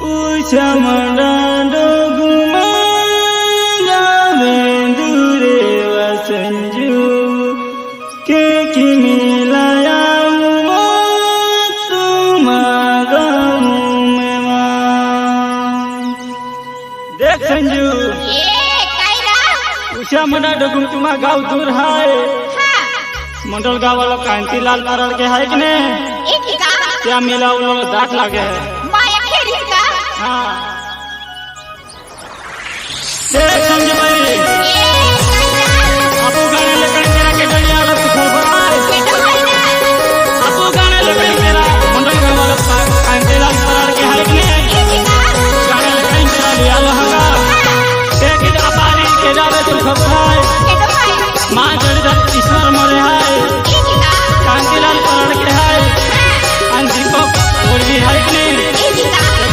Uchamada doguma gavendure wasanju ke kimilaya tumagamumewa. देख संजू उषामदा डगुम तुमा गाँव दूर है मंडल गाँव वाला कांतीलाल मरल के है कि नहीं क्या मिला वो लोग दांत लगे है हाँ देख संजू भाई आपको गाने लेकर मेरा के डलिया वाला सुखो भाई आपको गाने लेकर मेरा मंडल गाँव वाला कांतीलाल मरल के है कि नहीं गाने लेकर मेरा लिया लहंगा देख इधर पानी के जावे सुखो भाई माँ जड़ ईश्वर मरे है कांतीलाल मरल के है अंतिम को मुर्गी है कि नहीं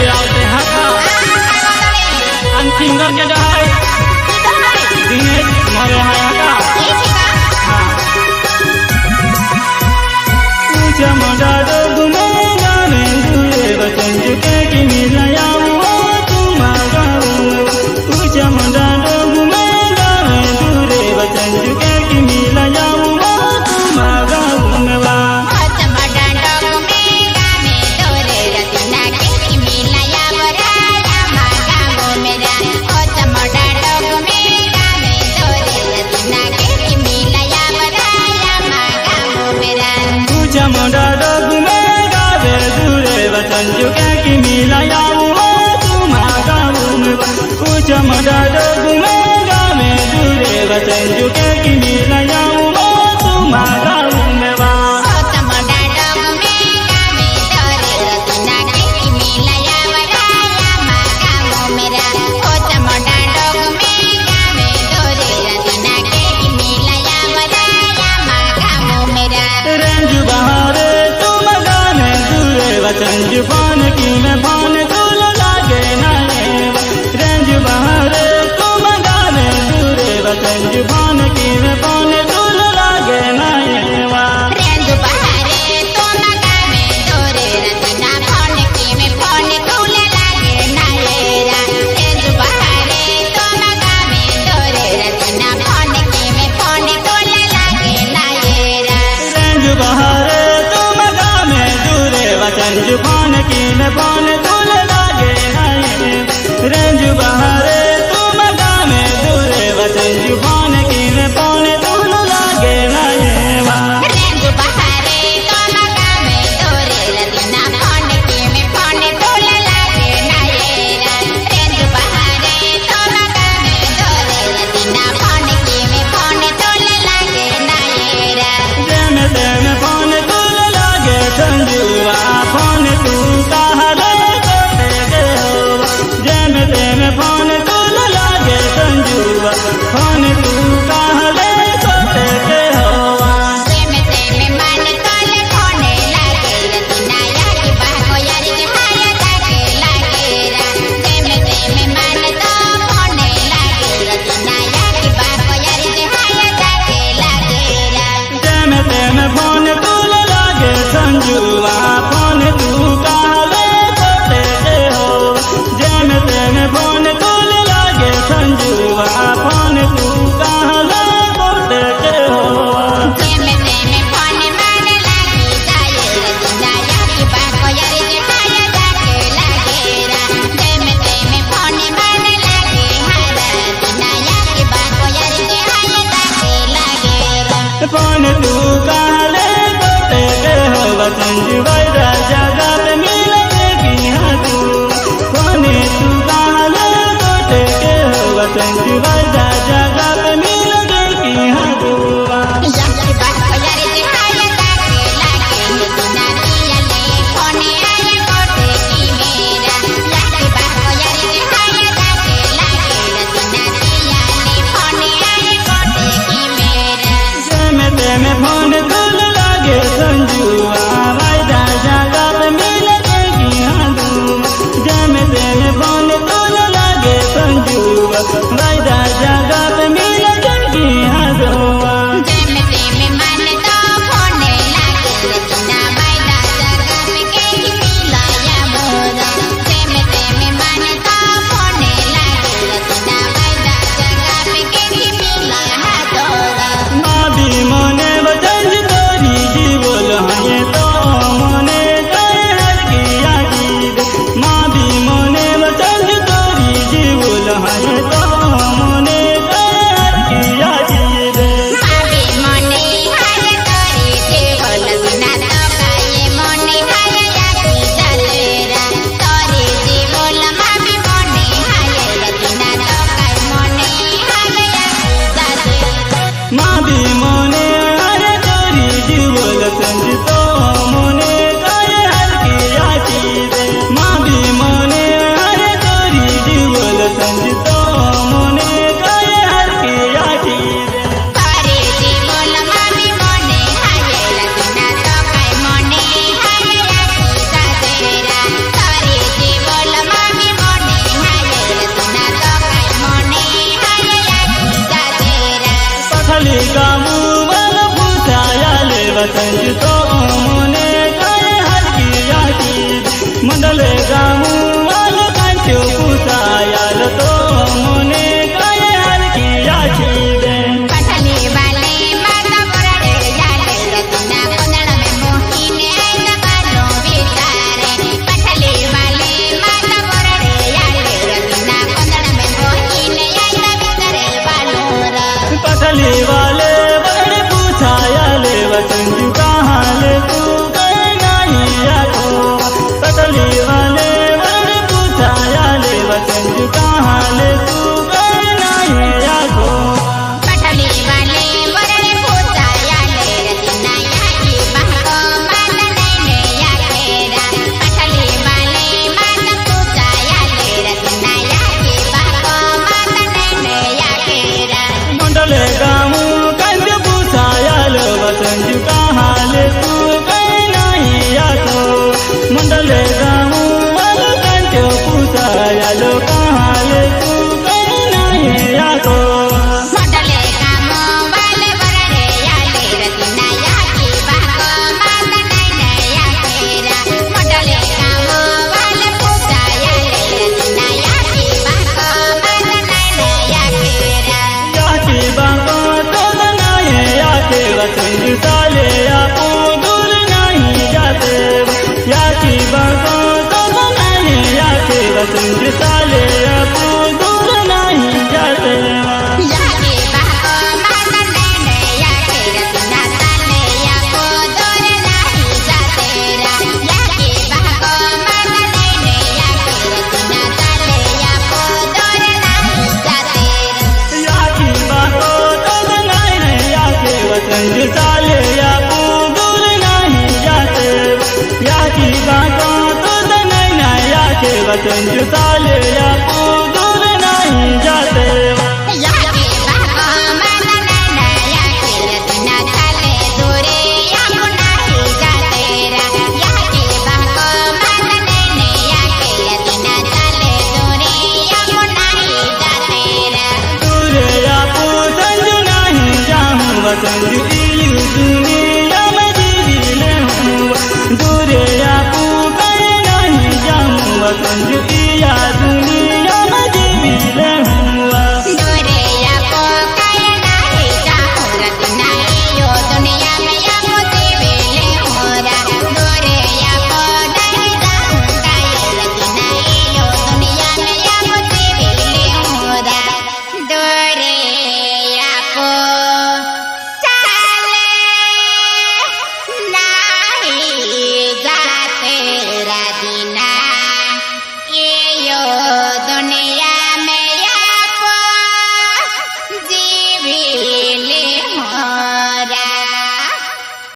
जब आते हैं अंतिम करके जाए दिनेश मरे हैं का पूजा मजा दो गुने गाने दूरे बचन चुके कि मिलाया वो तुम्हारा पूजा मजा दो गुने गाने दूरे बचन चुके कि मिलाया वो तुम्हारा उमवा चमड़ा डगुमे गावे दूरे वचन चुके कि मिलाया वो तुम्हारा उमवा चमड़ा डगुमे गावे दूरे वचन चुके कि मिलाया वो तुम्हारा उमवा रंज पान की मैं पान तुल लागे नाये रंज बहारे तुम गाने दूरे रंज पान की मैं पान तुल लागे नाये रंज बहारे तुम गाने दूरे रचना पान की मैं पान तुल लागे नाये रंज बहारे तुम गाने दूरे रचना पान की मैं पान तुल लागे नाये रंज बहारे तुम गाने दूरे रंज पान की मैं पान तुल लागे नाये रंज बहारे तुम गाने दूरे रंज पान की मैं पान तुल लागे नाये रंज बहारे तुम गाने दूरे रचना पान की मैं पान तुल लागे नाये रंज बहारे तुम गाने दूरे रचना पान की मैं पान तुल लागे नाये जम जम पान तुल लागे संजुआ पान तू कहले कोटे के हो जम जम पान तुल लागे संजुआ पान तू कहले कोटे के हो जम जम मन तुल खोने लागे रतिनाया की बाको यारी के हाया जाके लागे जम जम मन तो खोने लागे रतिनाया की बाको यारी के हाया जाके लागे जम जम पान तुल लागे संजुआ पान तू कहले कोटे के हो जम जम पान तुल लागे संजुआ पान तू कहले कोटे के हो जम जम पान मान लागी जाए रतिनाया की बाको यारी के हाया जाके लागे जम जम पान मान लागे हारा रतिनाया की बाको यारी के हाया जाके लागे पान तू कहले कोटे के हो संजुआ राजा गात मिलने की हाँ तू पाने तू कहले कोटे के हो संजुआ राजा गात मिलने की हाँ तू की बाको यारी के हाया जाके लागे रतिनाया ले खोने आए कोटे की मेरा की बाको यारी के हाया जाके लागे रतिनाया ले खोने आए कोटे की मेरा जम जम फोन तुल लागे संजुआ संजुता